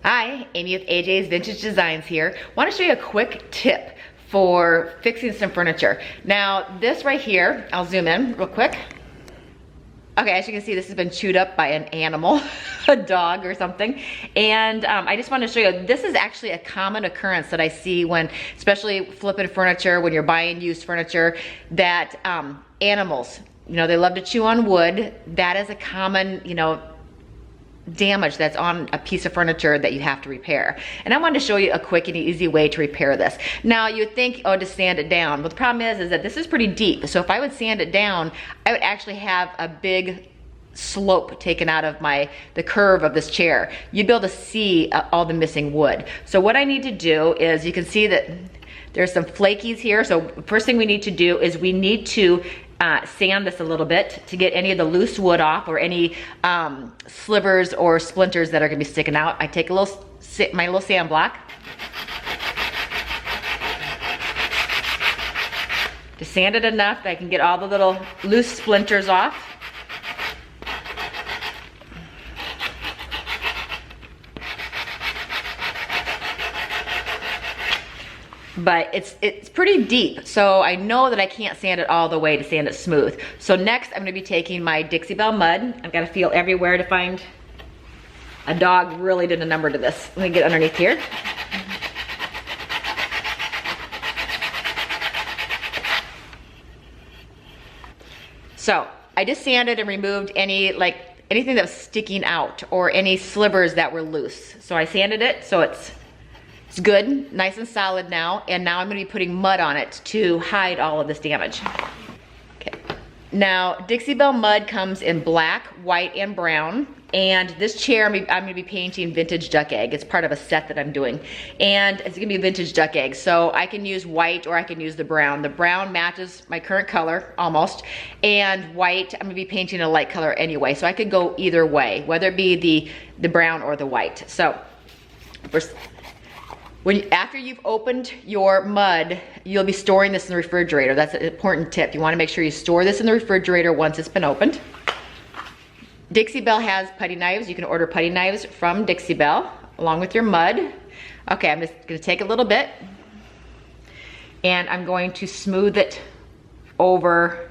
Hi, Amy with AJ's Vintage Designs here. Want to show you a quick tip for fixing some furniture. Now, this right here, I'll zoom in real quick. Okay, as you can see, this has been chewed up by an animal, a dog or something. And I just want to show you, this is actually a common occurrence that I see when, especially flipping furniture, when you're buying used furniture, that animals, they love to chew on wood. That is a common, damage that's on a piece of furniture that you have to repair. And I wanted to show you a quick and easy way to repair this. Now you would think, oh, to sand it down. But the problem is that this is pretty deep. So if I would sand it down, I would actually have a big slope taken out of the curve of this chair. You'd be able to see all the missing wood. So what I need to do is, you can see that there's some flakies here. So first thing we need to do is we need to sand this a little bit to get any of the loose wood off, or any slivers or splinters that are gonna be sticking out. I take my little sand block to sand it enough that I can get all the little loose splinters off. But it's pretty deep, so I know that I can't sand it all the way to sand it smooth. So next I'm gonna be taking my Dixie Belle Mud. I've gotta feel everywhere to find a dog really did a number to this. Let me get underneath here. So I just sanded and removed anything that was sticking out or any slivers that were loose. So I sanded it so it's good, nice and solid now, and now I'm gonna be putting mud on it to hide all of this damage. Okay. Now, Dixie Belle Mud comes in black, white, and brown, and this chair I'm gonna be painting vintage duck egg. It's part of a set that I'm doing, and it's gonna be vintage duck egg, so I can use white or I can use the brown. The brown matches my current color, almost, and white, I'm gonna be painting a light color anyway, so I could go either way, whether it be the brown or the white. So, first, after you've opened your mud, you'll be storing this in the refrigerator. That's an important tip. You wanna make sure you store this in the refrigerator once it's been opened. Dixie Belle has putty knives. You can order putty knives from Dixie Belle along with your mud. Okay, I'm just gonna take a little bit and I'm going to smooth it over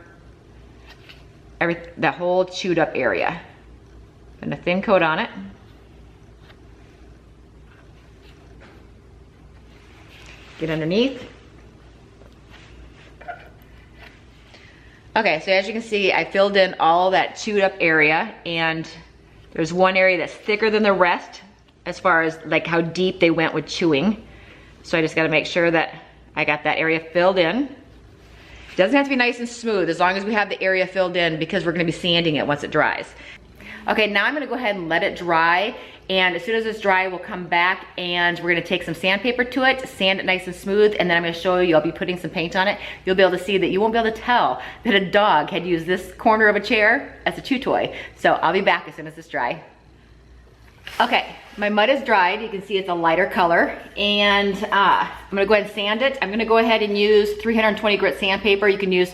that whole chewed up area. Put a thin coat on it. Get underneath. Okay, so as you can see, I filled in all that chewed up area, and there's one area that's thicker than the rest as far as like how deep they went with chewing. So I just gotta make sure that I got that area filled in. It doesn't have to be nice and smooth as long as we have the area filled in, because we're gonna be sanding it once it dries. Okay, now I'm gonna go ahead and let it dry, and as soon as it's dry, we'll come back and we're gonna take some sandpaper to it, sand it nice and smooth, and then I'm gonna show you, I'll be putting some paint on it. You'll be able to see that you won't be able to tell that a dog had used this corner of a chair as a chew toy. So I'll be back as soon as it's dry. Okay, my mud is dried. You can see it's a lighter color, and I'm gonna go ahead and sand it. I'm gonna go ahead and use 320 grit sandpaper. You can use,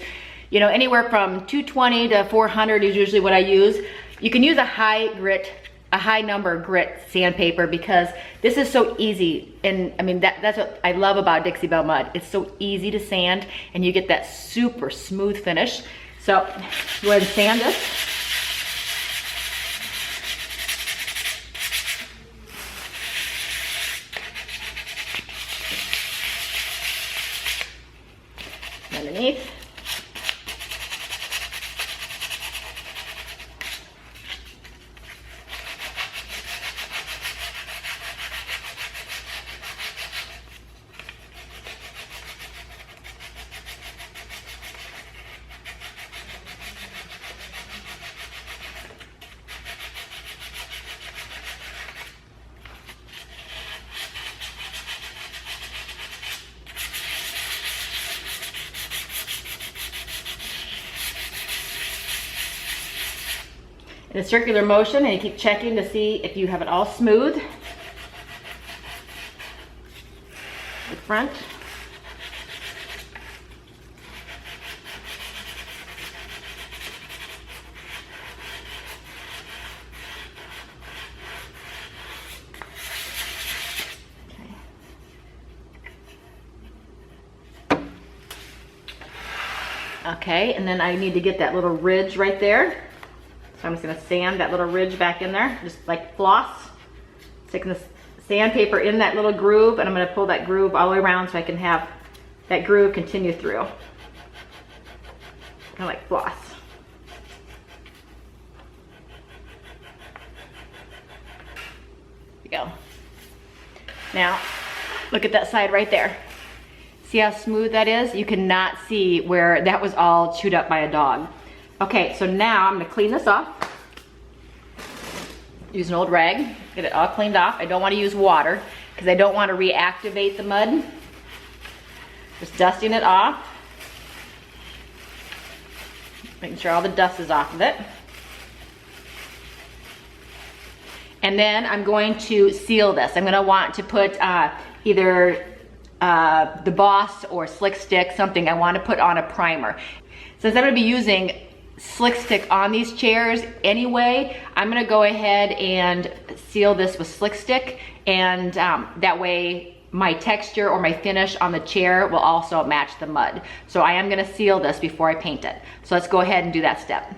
anywhere from 220 to 400 is usually what I use. You can use a high number grit sandpaper, because this is so easy. And I mean, that's what I love about Dixie Belle Mud. It's so easy to sand and you get that super smooth finish. So go ahead and sand this. Underneath. In a circular motion, and you keep checking to see if you have it all smooth. The front. Okay, and then I need to get that little ridge right there. So I'm just gonna sand that little ridge back in there, just like floss. Sticking the sandpaper in that little groove, and I'm gonna pull that groove all the way around so I can have that groove continue through. Kind of like floss. There you go. Now, look at that side right there. See how smooth that is? You cannot see where that was all chewed up by a dog. Okay, so now I'm gonna clean this off. Use an old rag, get it all cleaned off. I don't wanna use water because I don't wanna reactivate the mud. Just dusting it off. Making sure all the dust is off of it. And then I'm going to seal this. I'm gonna want to put either the Boss or Slick Stick, something I want to put on a primer. Since I'm going to be using Slick Stick on these chairs anyway, I'm going to go ahead and seal this with Slick Stick, and that way my texture or my finish on the chair will also match the mud. So I am going to seal this before I paint it. So let's go ahead and do that step.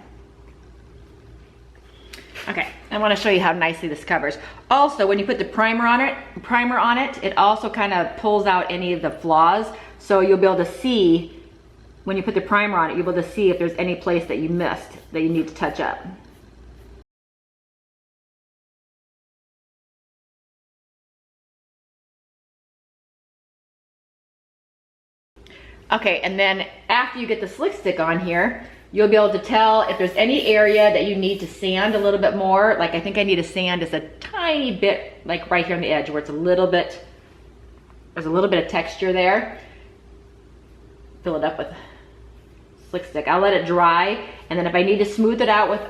Okay, I want to show you how nicely this covers. Also, when you put the primer on it, it also kind of pulls out any of the flaws. So you'll be able to see, when you put the primer on it, you'll be able to see if there's any place that you missed that you need to touch up. Okay, and then after you get the Slick Stick on here, you'll be able to tell if there's any area that you need to sand a little bit more. Like I think I need to sand just a tiny bit, like right here on the edge where it's a little bit, there's a little bit of texture there. Fill it up with Slick Stick. I'll let it dry, and then if I need to smooth it out with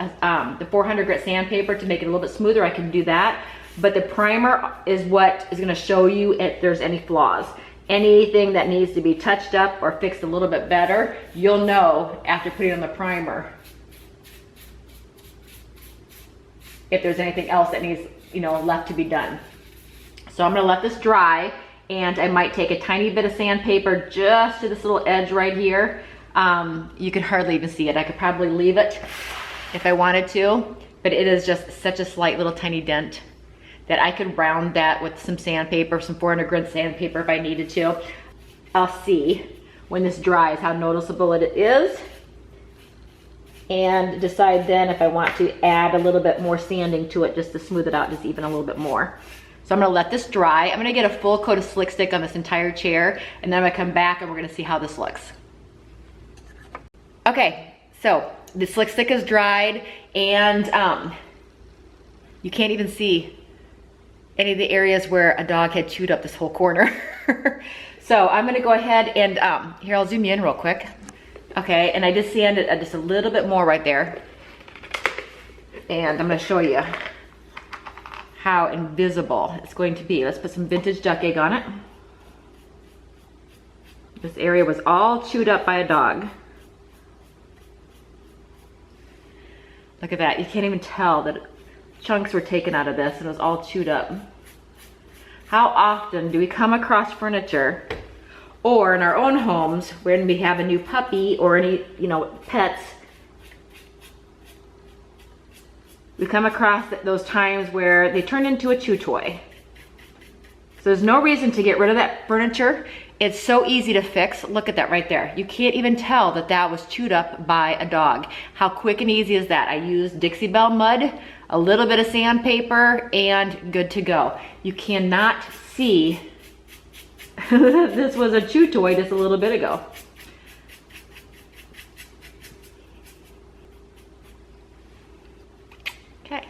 the 400 grit sandpaper to make it a little bit smoother, I can do that. But the primer is what is gonna show you if there's any flaws. Anything that needs to be touched up or fixed a little bit better, you'll know after putting on the primer if there's anything else that needs, left to be done. So I'm gonna let this dry, and I might take a tiny bit of sandpaper just to this little edge right here. You can hardly even see it. I could probably leave it if I wanted to, but it is just such a slight little tiny dent that I could round that with some sandpaper, some 400 grit sandpaper if I needed to. I'll see when this dries how noticeable it is, and decide then if I want to add a little bit more sanding to it just to smooth it out just even a little bit more. So I'm gonna let this dry. I'm gonna get a full coat of Slick Stick on this entire chair, and then I'm gonna come back and we're gonna see how this looks. Okay, so the Slick Stick is dried, and you can't even see any of the areas where a dog had chewed up this whole corner. So I'm gonna go ahead and, here, I'll zoom you in real quick. Okay, and I just sanded just a little bit more right there. And I'm gonna show you how invisible it's going to be. Let's put some vintage duck egg on it. This area was all chewed up by a dog. Look at that, you can't even tell that chunks were taken out of this and it was all chewed up. How often do we come across furniture, or in our own homes when we have a new puppy or any, pets, we come across those times where they turn into a chew toy. So there's no reason to get rid of that furniture. It's so easy to fix. Look at that right there. You can't even tell that that was chewed up by a dog. How quick and easy is that? I used Dixie Belle Mud, a little bit of sandpaper, and good to go. You cannot see this was a chew toy just a little bit ago. Okay.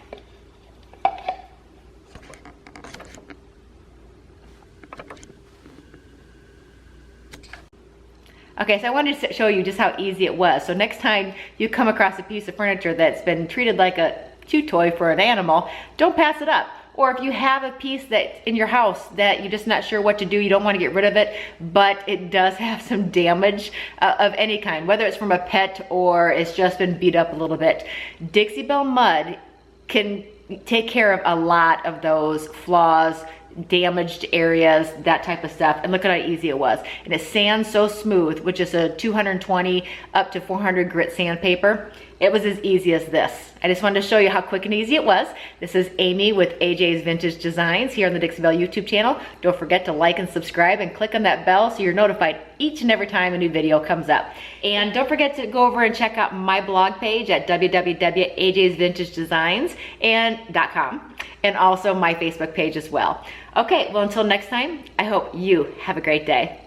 Okay, so I wanted to show you just how easy it was. So next time you come across a piece of furniture that's been treated like a chew toy for an animal, don't pass it up. Or if you have a piece that in your house that you're just not sure what to do, you don't want to get rid of it, but it does have some damage of any kind, whether it's from a pet or it's just been beat up a little bit, Dixie Belle Mud can take care of a lot of those flaws damaged areas, that type of stuff. And look at how easy it was. And it sands so smooth, which is a 220 up to 400 grit sandpaper. It was as easy as this. I just wanted to show you how quick and easy it was. This is Amy with AJ's Vintage Designs here on the Dixie Belle YouTube channel. Don't forget to like and subscribe and click on that bell so you're notified each and every time a new video comes up. And don't forget to go over and check out my blog page at www.ajsvintagedesigns.com and also my Facebook page as well. Okay, well, until next time, I hope you have a great day.